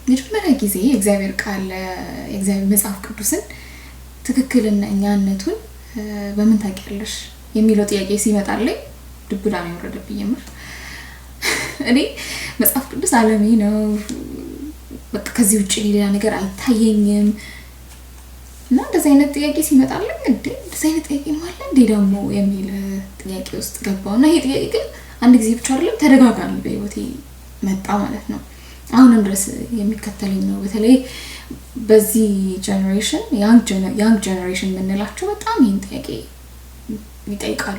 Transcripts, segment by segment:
መጀመሪያ ጊዜ እግዚአብሔር ቃል እግዚአብሔር መጽሐፍ ቅዱስን ትክክለኛነቱን በምን ታውቂያለሽ የሚለው ጥያቄ ሲመጣልኝ ድብዳ ነው የወረደብኝ። ምር እኔ መጽሐፍ ቅዱስ ዓለሜ ነው በቃ ከዚህ ውጪ ሌላ ነገር አይታየኝም። እና እንደዚህ አይነት ጥያቄ ሲመጣልኝ እንደዚህ አይነት ጥያቄ ማለት እንዴ ደግሞ የሚል ጥያቄ ውስጥ ገባውና ይሄ ጥያቄ ግን አንድ ጊዜ ብቻ አይደለም ተደጋጋሚ በህይወቴ መጣ ማለት ነው። አሁንም ድረስ የሚከተለኝ ነው። በተለይ በዚህ ጀነሬሽን ያንግ ጀነሬሽን የምንላቸው በጣም ይሄን ጥያቄ ይጠይቃሉ።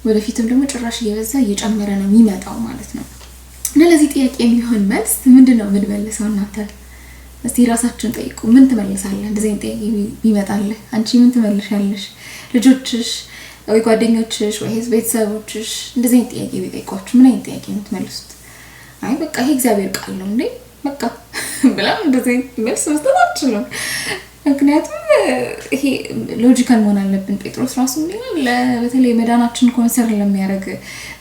ወደፊትም ደግሞ ጭራሽ እየበዛ እየጨመረ ነው የሚመጣው ማለት ነው። እና ለዚህ ጥያቄ የሚሆን መልስ ምንድነው የምንመልሰው? እናንተ እስቲ ራሳችሁን ጠይቁ። ምን ትመልሳለህ? እንደዚህ አይነት ጥያቄ ቢመጣልህ አንቺ ምን ትመልሻለሽ? ልጆችሽ ወይ ጓደኞችሽ ወይ ቤተሰቦችሽ እንደዚህ አይነት ጥያቄ ቢጠይቋችሁ ምን አይነት ጥያቄ ነው የምትመልሱት? አይ በቃ ይሄ እግዚአብሔር ቃል ነው እንዴ በቃ ብላ እንደዚህ መልስ መስጠት አትችሉም። ምክንያቱም ይሄ ሎጂካል መሆን አለብን። ጴጥሮስ ራሱ ይላል በተለይ መዳናችን ኮንሰርን ለሚያደርግ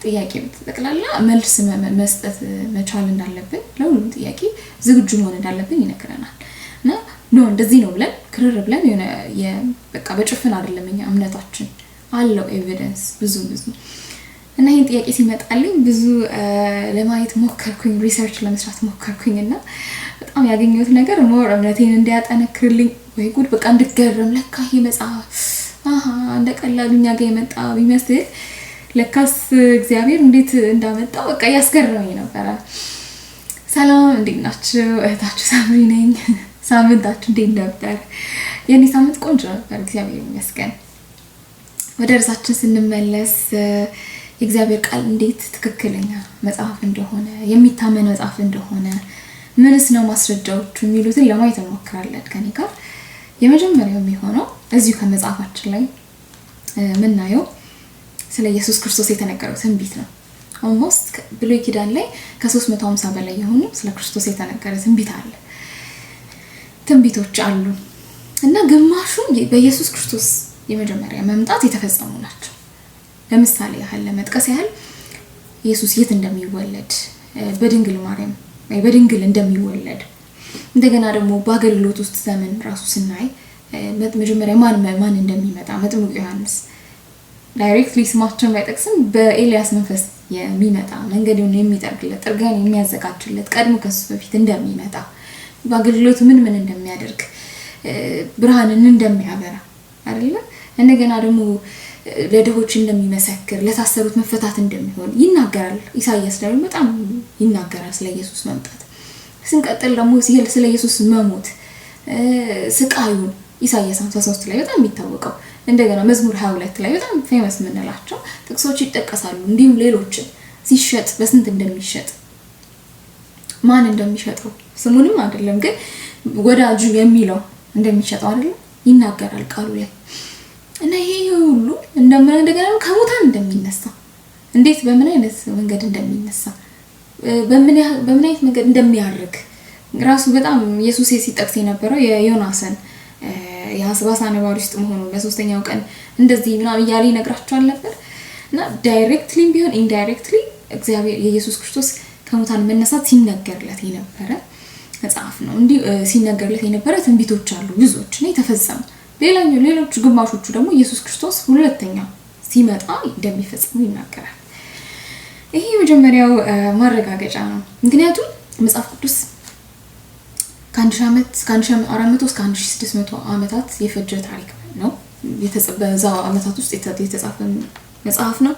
ጥያቄ በተጠቅላላ መልስ መስጠት መቻል እንዳለብን ለሁሉም ጥያቄ ዝግጁ መሆን እንዳለብን ይነግረናል። እና ነው እንደዚህ ነው ብለን ክርር ብለን የሆነ በቃ በጭፍን አይደለም እኛ እምነታችን አለው ኤቪደንስ ብዙ እና ይሄን ጥያቄ ሲመጣልኝ ብዙ ለማየት ሞከርኩኝ፣ ሪሰርች ለመስራት ሞከርኩኝ እና በጣም ያገኘሁት ነገር ሞር እምነቴን እንዲያጠነክርልኝ ወይ ጉድ በቃ እንድገረም ለካ ይሄ መጽሐፍ እንደ ቀላሉኛ ጋር የመጣ ቢመስል ለካስ እግዚአብሔር እንዴት እንዳመጣው በቃ ያስገረመኝ ነበር። ሰላም እንዴት ናችሁ? እህታችሁ ሳምሪ ነኝ። ሳምንታችሁ እንዴት ነበር? የኔ ሳምንት ቆንጆ ነበር እግዚአብሔር ይመስገን። ወደ ርዕሳችን ስንመለስ የእግዚአብሔር ቃል እንዴት ትክክለኛ መጽሐፍ እንደሆነ የሚታመን መጽሐፍ እንደሆነ ምንስ ነው ማስረጃዎቹ የሚሉትን ለማየት እንሞክራለን ከኔ ጋር። የመጀመሪያው የሚሆነው እዚሁ ከመጽሐፋችን ላይ ምናየው ስለ ኢየሱስ ክርስቶስ የተነገረው ትንቢት ነው። ኦልሞስት ብሉይ ኪዳን ላይ ከ350 በላይ የሆኑ ስለ ክርስቶስ የተነገረ ትንቢት አለ፣ ትንቢቶች አሉ እና ግማሹ በኢየሱስ ክርስቶስ የመጀመሪያ መምጣት የተፈጸሙ ናቸው። ለምሳሌ ያህል ለመጥቀስ ያህል ኢየሱስ የት እንደሚወለድ በድንግል ማርያም ወይ በድንግል እንደሚወለድ እንደገና ደግሞ በአገልግሎት ውስጥ ዘመን ራሱ ስናይ መጀመሪያ ማን እንደሚመጣ መጥምቁ ዮሐንስ ዳይሬክትሊ ስማቸውን ባይጠቅስም በኤልያስ መንፈስ የሚመጣ መንገዱን የሚጠርግለት ጥርጊያን የሚያዘጋጅለት ቀድሞ ከሱ በፊት እንደሚመጣ በአገልግሎቱ ምን እንደሚያደርግ ብርሃንን እንደሚያበራ አይደለ? እንደገና ደግሞ ለድሆች እንደሚመሰክር ለታሰሩት መፈታት እንደሚሆን ይናገራል። ኢሳይያስ ደግሞ በጣም ይናገራል ስለ ኢየሱስ መምጣት። ስንቀጥል ደግሞ ስለ ኢየሱስ መሞት ስቃዩን ኢሳይያስ 53 ላይ በጣም የሚታወቀው እንደገና መዝሙር 22 ላይ በጣም ፌመስ የምንላቸው ጥቅሶች ይጠቀሳሉ። እንዲሁም ሌሎችን ሲሸጥ በስንት እንደሚሸጥ ማን እንደሚሸጠው ስሙንም አይደለም ግን ወዳጁ የሚለው እንደሚሸጠው አይደለም ይናገራል ቃሉ ላይ። እና ይሄ ሁሉ እንደገና ከሙታን እንደሚነሳ እንዴት በምን አይነት መንገድ እንደሚነሳ በምን አይነት መንገድ እንደሚያርግ ራሱ በጣም ኢየሱስ ሲጠቅስ የነበረው የዮናስን የሐስባሳ ነባሪ ውስጥ መሆኑ በሶስተኛው ቀን እንደዚህ ምናምን ያለ ይነግራቸዋል ነበር። እና ዳይሬክትሊ ቢሆን ኢንዳይሬክትሊ እግዚአብሔር የኢየሱስ ክርስቶስ ከሙታን መነሳት ሲነገርለት የነበረ መጽሐፍ ነው። እንዲህ ሲነገርለት የነበረ ትንቢቶች አሉ ብዙዎች እና የተፈጸሙ ሌሎች ግማሾቹ ደግሞ ኢየሱስ ክርስቶስ ሁለተኛ ሲመጣ እንደሚፈጸሙ ይናገራል። ይሄ የመጀመሪያው ማረጋገጫ ነው። ምክንያቱም መጽሐፍ ቅዱስ ከ1400 እስከ 1600 ዓመታት የፈጀ ታሪክ ነው። በዛ ዓመታት ውስጥ የተጻፈ መጽሐፍ ነው።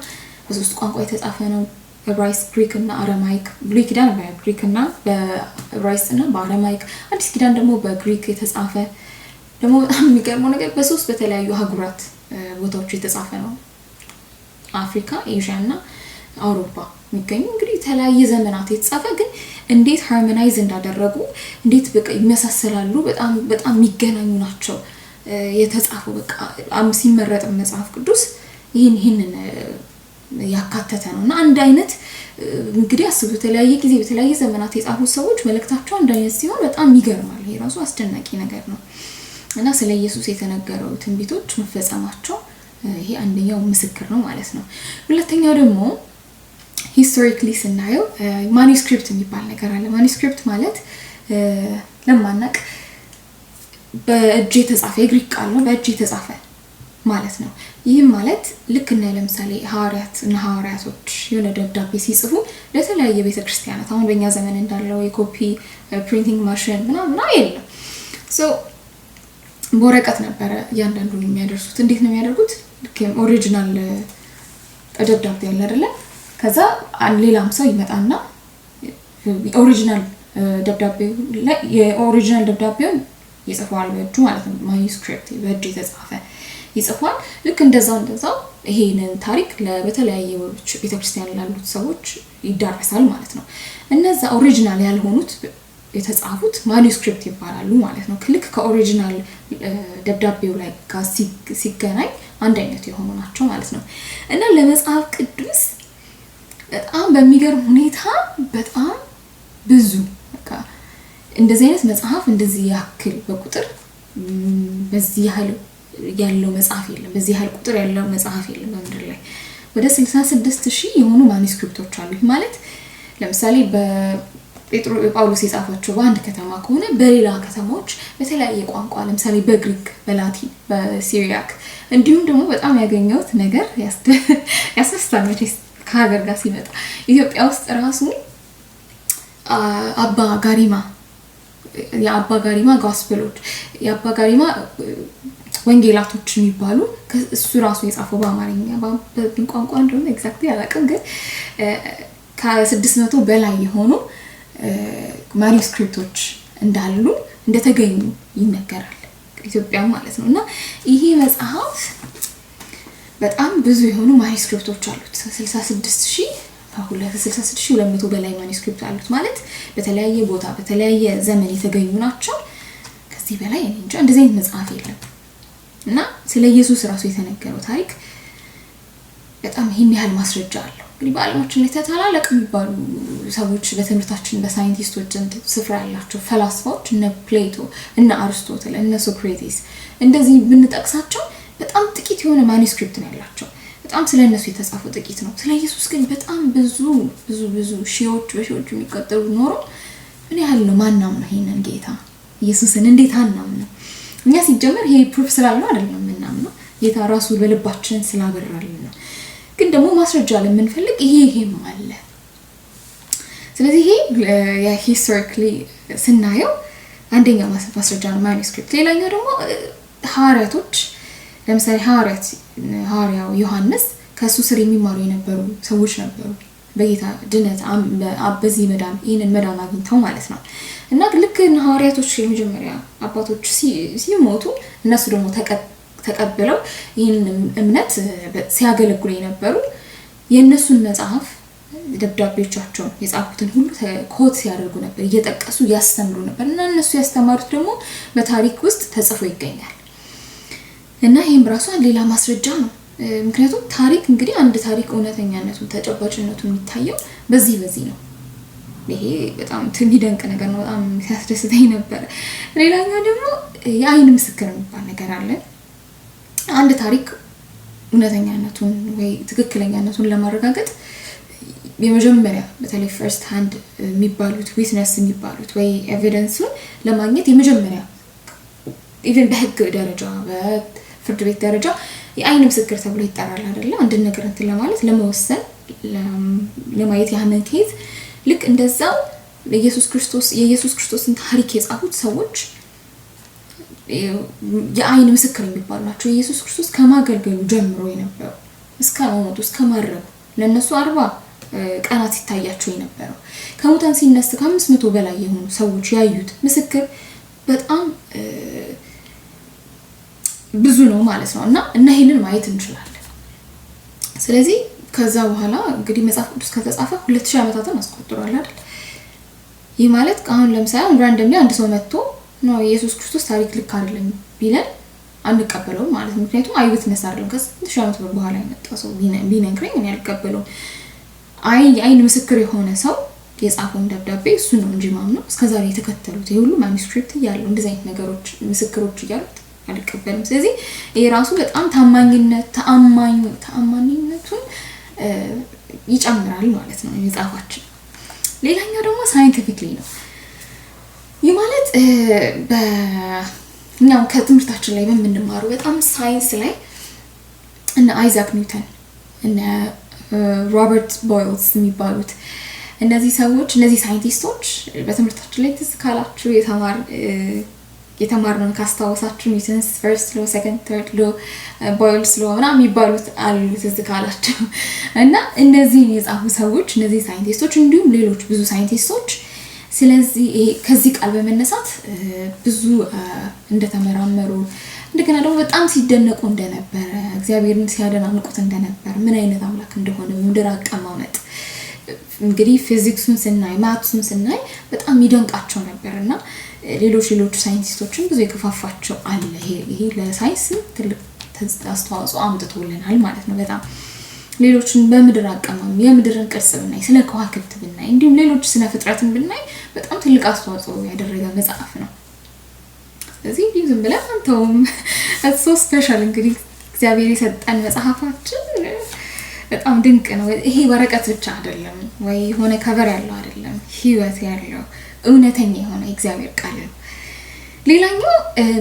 በሶስት ቋንቋ የተጻፈ ነው። ዕብራይስጥ፣ ግሪክ እና አረማይክ። ብሉይ ኪዳን በግሪክ እና በዕብራይስጥ እና በአረማይክ፣ አዲስ ኪዳን ደግሞ በግሪክ የተጻፈ ደግሞ በጣም የሚገርመው ነገር በሶስት በተለያዩ አህጉራት ቦታዎች የተጻፈ ነው። አፍሪካ፣ ኤዥያ እና አውሮፓ የሚገኙ እንግዲህ የተለያየ ዘመናት የተጻፈ ግን እንዴት ሃርሞናይዝ እንዳደረጉ እንዴት በቃ ይመሳሰላሉ፣ በጣም የሚገናኙ ናቸው የተጻፈው። በቃ ሲመረጥ መጽሐፍ ቅዱስ ይሄንን ያካተተ ነውና አንድ አይነት እንግዲህ አስቡ የተለያየ ጊዜ በተለያየ ዘመናት የጻፉ ሰዎች መልእክታቸው አንድ አይነት ሲሆን በጣም ይገርማል። ይሄ ራሱ አስደናቂ ነገር ነው። እና ስለ ኢየሱስ የተነገረው ትንቢቶች መፈጸማቸው ይሄ አንደኛው ምስክር ነው ማለት ነው። ሁለተኛው ደግሞ ሂስቶሪካሊ ስናየው ማኑስክሪፕት የሚባል ነገር አለ። ማኑስክሪፕት ማለት ለማናቅ በእጅ የተጻፈ የግሪክ ቃል ነው። በእጅ የተጻፈ ማለት ነው። ይህም ማለት ልክ እና ለምሳሌ ሐዋርያቶች የሆነ ደብዳቤ ሲጽፉ ለተለያየ ቤተክርስቲያናት አሁን በእኛ ዘመን እንዳለው የኮፒ ፕሪንቲንግ ማሽን ምናምን የለም። በወረቀት ነበረ እያንዳንዱን የሚያደርሱት። እንዴት ነው የሚያደርጉት? ልክ ኦሪጂናል ደብዳቤ ያለ አይደለ? ከዛ ሌላም ሰው ይመጣና ኦሪጂናል ደብዳቤውን ይጽፈዋል በእጁ ማለት ነው። ማኑስክሪፕት በእጅ የተጻፈ ይጽፋል። ልክ እንደዛው ይሄንን ታሪክ በተለያየ ቤተክርስቲያን ላሉት ሰዎች ይዳረሳል ማለት ነው። እነዛ ኦሪጂናል ያልሆኑት የተጻፉት ማኑስክሪፕት ይባላሉ ማለት ነው። ልክ ከኦሪጂናል ደብዳቤው ላይ ጋር ሲገናኝ አንድ አይነት የሆኑ ናቸው ማለት ነው። እና ለመጽሐፍ ቅዱስ በጣም በሚገርም ሁኔታ በጣም ብዙ እንደዚህ አይነት መጽሐፍ እንደዚህ ያክል በቁጥር በዚህ ያህል ያለው መጽሐፍ የለም። በዚህ ያህል ቁጥር ያለው መጽሐፍ የለም በምድር ላይ። ወደ 66000 የሆኑ ማኑስክሪፕቶች አሉ። ይህ ማለት ለምሳሌ ጳውሎስ የጻፋቸው በአንድ ከተማ ከሆነ በሌላ ከተማዎች በተለያየ ቋንቋ ለምሳሌ በግሪክ፣ በላቲን፣ በሲሪያክ እንዲሁም ደግሞ በጣም ያገኘሁት ነገር ያስደስታል ከሀገር ጋር ሲመጣ ኢትዮጵያ ውስጥ ራሱ የአባ ጋሪማ ጋስፔሎች የአባ ጋሪማ ወንጌላቶች የሚባሉ እሱ ራሱ የጻፈው በአማርኛ ቋንቋ እንደሆነ ኤግዛክትሊ አላውቅም፣ ግን ከ600 በላይ የሆኑ ማኑስክሪፕቶች እንዳሉ እንደተገኙ ይነገራል ኢትዮጵያ ማለት ነው። እና ይሄ መጽሐፍ በጣም ብዙ የሆኑ ማኑስክሪፕቶች አሉት። 66200 በላይ ማኑስክሪፕት አሉት ማለት በተለያየ ቦታ በተለያየ ዘመን የተገኙ ናቸው። ከዚህ በላይ እኔ እንጃ እንደዚህ አይነት መጽሐፍ የለም። እና ስለ ኢየሱስ ራሱ የተነገረው ታሪክ በጣም ይሄን ያህል ማስረጃ አለው። እንግዲህ በዓለማችን ላይ ታላላቅ የሚባሉ ሰዎች በትምህርታችን በሳይንቲስቶች ዘንድ ስፍራ ያላቸው ፈላስፋዎች እነ ፕሌቶ፣ እነ አርስቶትል፣ እነ ሶክራቲስ እንደዚህ ብንጠቅሳቸው በጣም ጥቂት የሆነ ማኑስክሪፕት ነው ያላቸው። በጣም ስለነሱ የተጻፈው ጥቂት ነው። ስለ ኢየሱስ ግን በጣም ብዙ ሺዎች በሺዎች የሚቆጠሩ ኖሮ ምን ያህል ነው ማናም ነው ይሄንን ጌታ ኢየሱስን እንዴት አናምነው? እኛ ሲጀመር ይሄ ፕሩፍ ስላለው አይደለም ምናምነው ጌታ ራሱ በልባችን ስላበራልን ነው። ግን ደግሞ ማስረጃ ለምንፈልግ ይሄም አለ። ስለዚህ ይሄ የሂስቶሪካሊ ስናየው አንደኛው ማስረጃ ነው ማኑስክሪፕት። ሌላኛው ደግሞ ሐዋርያቶች ለምሳሌ ሐዋርያው ዮሐንስ ከሱ ስር የሚማሩ የነበሩ ሰዎች ነበሩ። በጌታ ድነት በዚህ ይህንን መዳን አግኝተው ማለት ነው። እና ልክ ሐዋርያቶች የመጀመሪያ አባቶች ሲሞቱ እነሱ ደግሞ ተቀብለው ይህንን እምነት ሲያገለግሉ የነበሩ የእነሱን መጽሐፍ ደብዳቤዎቻቸውን የጻፉትን ሁሉ ኮት ሲያደርጉ ነበር፣ እየጠቀሱ ያስተምሩ ነበር። እና እነሱ ያስተማሩት ደግሞ በታሪክ ውስጥ ተጽፎ ይገኛል። እና ይሄም ራሱ ሌላ ማስረጃ ነው። ምክንያቱም ታሪክ እንግዲህ አንድ ታሪክ እውነተኛነቱን ተጨባጭነቱ የሚታየው በዚህ ነው። ይሄ በጣም የሚደንቅ ነገር ነው። በጣም ሲያስደስተኝ ነበር። ሌላኛው ደግሞ የአይን ምስክር የሚባል ነገር አለ። አንድ ታሪክ እውነተኛነቱን ወይ ትክክለኛነቱን ለማረጋገጥ የመጀመሪያ በተለይ ፈርስት ሃንድ የሚባሉት ዊትነስ የሚባሉት ወይ ኤቪደንሱን ለማግኘት የመጀመሪያ ኢቭን በህግ ደረጃ በፍርድ ቤት ደረጃ የአይን ምስክር ተብሎ ይጠራል አይደለ? አንድ ነገር እንትን ለማለት ለመወሰን ለማየት ያንን ኬዝ ልክ እንደዛው የኢየሱስ ክርስቶስን ታሪክ የጻፉት ሰዎች የአይን ምስክር የሚባሉ ናቸው። ኢየሱስ ክርስቶስ ከማገልገሉ ጀምሮ የነበሩ እስከ ሞቱ እስከ ማረጉ ለነሱ 40 ቀናት ሲታያቸው የነበረው ከሙታን ሲነሳ ከ500 በላይ የሆኑ ሰዎች ያዩት ምስክር በጣም ብዙ ነው ማለት ነው። እና ይሄንን ማየት እንችላለን። ስለዚህ ከዛ በኋላ እንግዲህ መጽሐፍ ቅዱስ ከተጻፈ 2000 ዓመታትን አስቆጥሯል አይደል? ይህ ማለት አሁን ለምሳሌ ራንደምሊ አንድ ሰው መጥቶ ነው ኢየሱስ ክርስቶስ ታሪክ ልክ አይደለም ቢለን አንቀበለውም ማለት ነው። ምክንያቱም አይዊትነስ አይደለም። ከ2000 ዓመት በኋላ የመጣ ሰው ቢነግረኝ እኔ አልቀበለውም። አይን ምስክር የሆነ ሰው የጻፈውን ደብዳቤ እሱ ነው እንጂ ማምነው እስከዛሬ የተከተሉት የሁሉ ማኑስክሪፕት ያለው እንደዚህ አይነት ነገሮች ምስክሮች እያሉት አልቀበልም። ስለዚህ ይሄ ራሱ በጣም ተአማኒነቱን ይጨምራል ማለት ነው የመጽሐፋችን። ሌላኛው ደግሞ ሳይንቲፊክሊ ነው። ይህ ማለት እኛም ከትምህርታችን ላይ በምንማረው በጣም ሳይንስ ላይ እነ አይዛክ ኒውተን እነ ሮበርት ቦይልስ የሚባሉት እነዚህ ሰዎች እነዚህ ሳይንቲስቶች በትምህርታችን ላይ ትዝ ካላችሁ የተማርነውን ካስታወሳችሁ ኒውተንስ ፈርስት ሎ፣ ሰከንድ፣ ተርድ ሎ፣ ቦይልስ ሎ ምናምን የሚባሉት አሉ ትዝ ካላችሁ። እና እነዚህ የጻፉ ሰዎች እነዚህ ሳይንቲስቶች እንዲሁም ሌሎች ብዙ ሳይንቲስቶች ስለዚህ ከዚህ ቃል በመነሳት ብዙ እንደተመራመሩ እንደገና ደግሞ በጣም ሲደነቁ እንደነበረ እግዚአብሔርን ሲያደናንቁት እንደነበረ ምን አይነት አምላክ እንደሆነ ምድር አቀማመጥ እንግዲህ ፊዚክሱን ስናይ ማትሱን ስናይ በጣም ይደንቃቸው ነበርና ሌሎች ሳይንቲስቶችን ብዙ የከፋፋቸው አለ። ይሄ ለሳይንስ ትልቅ አስተዋጽኦ አምጥቶልናል ማለት ነው። በጣም ሌሎችን በምድር አቀማመጥ የምድርን ቅርጽ ብናይ ስለ ከዋክብት ብናይ እንዲሁም ሌሎች ስነ ፍጥረትን ብናይ በጣም ትልቅ አስተዋጽኦ ያደረገ መጽሐፍ ነው። ስለዚህ ዝም ብለን አንተውም ሶ ስፔሻል እንግዲህ እግዚአብሔር የሰጠን መጽሐፋችን በጣም ድንቅ ነው። ይሄ ወረቀት ብቻ አይደለም ወይ የሆነ ከቨር ያለው አይደለም፣ ህይወት ያለው እውነተኛ የሆነ እግዚአብሔር ቃል ነው። ሌላኛው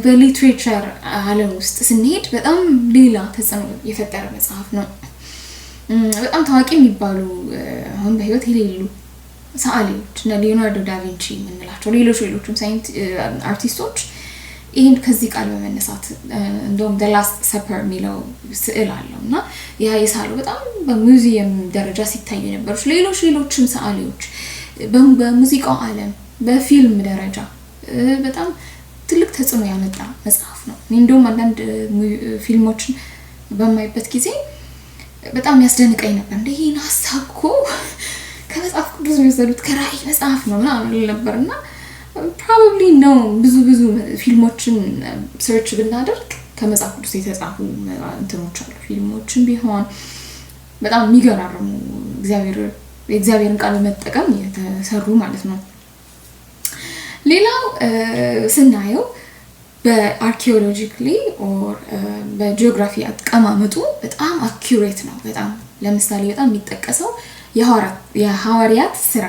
በሊትሬቸር ዓለም ውስጥ ስንሄድ በጣም ሌላ ተጽዕኖ የፈጠረ መጽሐፍ ነው። በጣም ታዋቂ የሚባሉ አሁን በህይወት የሌሉ ሰዓሊዎች እነ ሊዮናርዶ ዳቪንቺ የምንላቸው ሌሎችም አርቲስቶች ይሄን ከዚህ ቃል በመነሳት እንደውም the last supper የሚለው ስዕል አለውና ያ የሳለው በጣም በሙዚየም ደረጃ ሲታይ የነበሩ ሌሎችም ሰዓሊዎች በሙዚቃው ዓለም በፊልም ደረጃ በጣም ትልቅ ተጽዕኖ ያመጣ መጽሐፍ ነው። እንደውም አንዳንድ ፊልሞችን በማይበት ጊዜ በጣም ያስደንቀኝ ነበር። ይሄን ሐሳብ እኮ ከመጽሐፍ ቅዱስ የወሰዱት ከራእይ መጽሐፍ ነው ምናምን ነበርና probably ነው ብዙ ፊልሞችን ሰርች ብናደርግ ከመጽሐፍ ቅዱስ የተጻፉ እንትኖች አሉ። ፊልሞችን ቢሆን በጣም የሚገራርሙ የእግዚአብሔርን ቃል በመጠቀም የተሰሩ ማለት ነው። ሌላው ስናየው በአርኪኦሎጂካሊ ኦር በጂኦግራፊ አቀማመጡ በጣም አኩሬት ነው። በጣም ለምሳሌ በጣም የሚጠቀሰው የሐዋርያት ስራ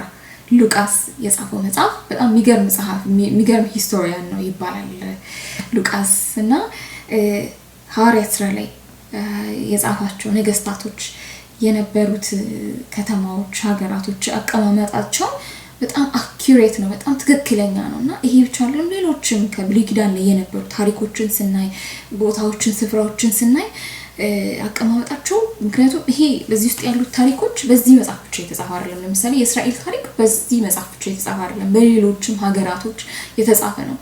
ሉቃስ የጻፈው መጽሐፍ በጣም የሚገርም ሂስቶሪያን ነው ይባላል። ሉቃስ እና ሐዋርያት ስራ ላይ የጻፋቸው ነገስታቶች የነበሩት ከተማዎች፣ ሀገራቶች አቀማመጣቸው በጣም አኩሬት ነው፣ በጣም ትክክለኛ ነውና ይሄ ብቻ አይደለም። ሌሎችም ከብሉይ ኪዳን ላይ የነበሩ ታሪኮችን ስናይ ቦታዎችን፣ ስፍራዎችን ስናይ አቀማመጣቸው ምክንያቱም ይሄ በዚህ ውስጥ ያሉት ታሪኮች በዚህ መጽሐፍ ብቻ የተጻፈ አይደለም። ለምሳሌ የእስራኤል ታሪክ በዚህ መጽሐፍ ብቻ የተጻፈ አይደለም፣ በሌሎችም ሀገራቶች የተጻፈ ነው።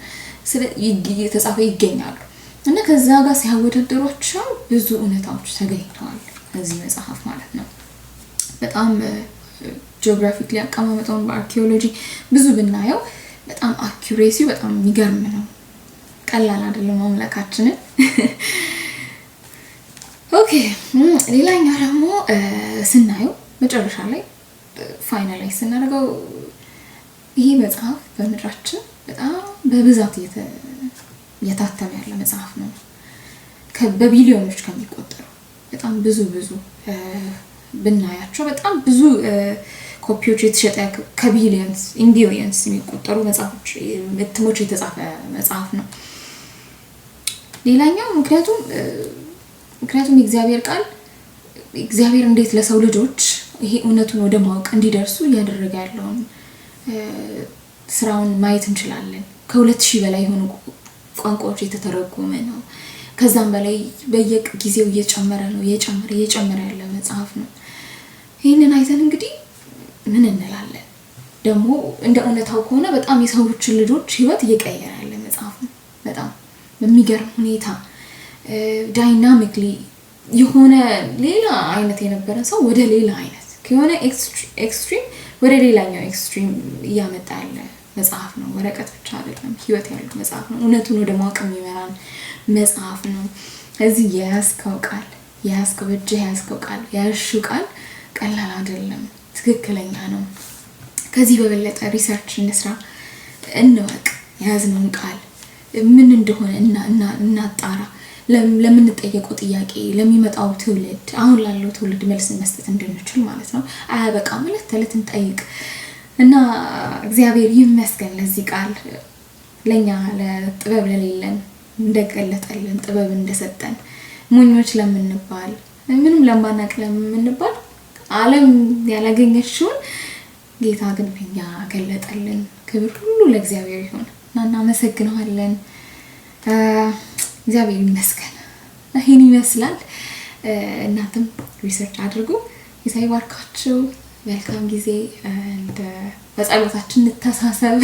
የተጻፈ ይገኛሉ እና ከዛ ጋር ሲያወዳደሯቸው ብዙ እውነታዎች ተገኝተዋል በዚህ መጽሐፍ ማለት ነው። በጣም ጂኦግራፊካሊ አቀማመጡን በአርኪኦሎጂ ብዙ ብናየው በጣም አኩሬሲው በጣም የሚገርም ነው። ቀላል አይደለም አምላካችንን። ኦኬ ሌላኛው ደግሞ ስናየው መጨረሻ ላይ ፋይናላይዝ ስናደርገው ይሄ መጽሐፍ በምድራችን በጣም በብዛት የታተመ ያለ መጽሐፍ ነው። በቢሊዮኖች ከሚቆጠሩ በጣም ብዙ ብናያቸው በጣም ብዙ ኮፒዎች የተሸጠ ከቢሊዮንስ ኢንቢሊዮንስ የሚቆጠሩ መጽሐፎች እትሞች የተጻፈ መጽሐፍ ነው። ሌላኛው ምክንያቱም የእግዚአብሔር ቃል እግዚአብሔር እንዴት ለሰው ልጆች ይሄ እውነቱን ወደ ማወቅ እንዲደርሱ እያደረገ ያለውን ስራውን ማየት እንችላለን። ከ2000 በላይ የሆኑ ቋንቋዎች የተተረጎመ ነው። ከዛም በላይ በየጊዜው እየጨመረ ያለ መጽሐፍ ነው። ይሄንን አይተን እንግዲህ ምን እንላለን? ደግሞ እንደ እውነታው ከሆነ በጣም የሰዎችን ልጆች ህይወት እየቀየረ ያለ መጽሐፍ ነው። በጣም በሚገርም ሁኔታ ዳይናሚክሊ የሆነ ሌላ አይነት የነበረን ሰው ወደ ሌላ አይነት ከሆነ ኤክስትሪም ወደ ሌላኛው ኤክስትሪም እያመጣ ያለ መጽሐፍ ነው። ወረቀት ብቻ አይደለም፣ ህይወት ያለው መጽሐፍ ነው። እውነቱን ወደ ማወቅ የሚመራን መጽሐፍ ነው። እዚህ የያዝከው ቃል ቃል ቀላል አይደለም፣ ትክክለኛ ነው። ከዚህ በበለጠ ሪሰርች እንስራ፣ እንወቅ፣ የያዝነውን ቃል ምን እንደሆነ እናጣራ። ለምንጠየቀው ጥያቄ ለሚመጣው ትውልድ አሁን ላለው ትውልድ መልስ መስጠት እንድንችል ማለት ነው። በቃ ማለት ተለት እንጠይቅ እና እግዚአብሔር ይመስገን ለዚህ ቃል ለኛ ለጥበብ ለሌለን እንደገለጠልን ጥበብ እንደሰጠን ሞኞች ለምንባል ምንም ለማናቅ ለምንባል ዓለም ያላገኘችውን ጌታ ግን ለኛ ገለጠልን። ክብር ሁሉ ለእግዚአብሔር ይሁን እና እናመሰግናለን። እግዚአብሔር ይመስገን። ይሄን ይመስላል። እናንተም ሪሰርች አድርጉ። ጌታ ይባርካችሁ። መልካም ጊዜ እንደ በጸሎታችን እንተሳሰብ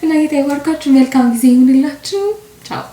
እና ጌታ ይባርካችሁ። መልካም ጊዜ ይሁንላችሁ። ቻው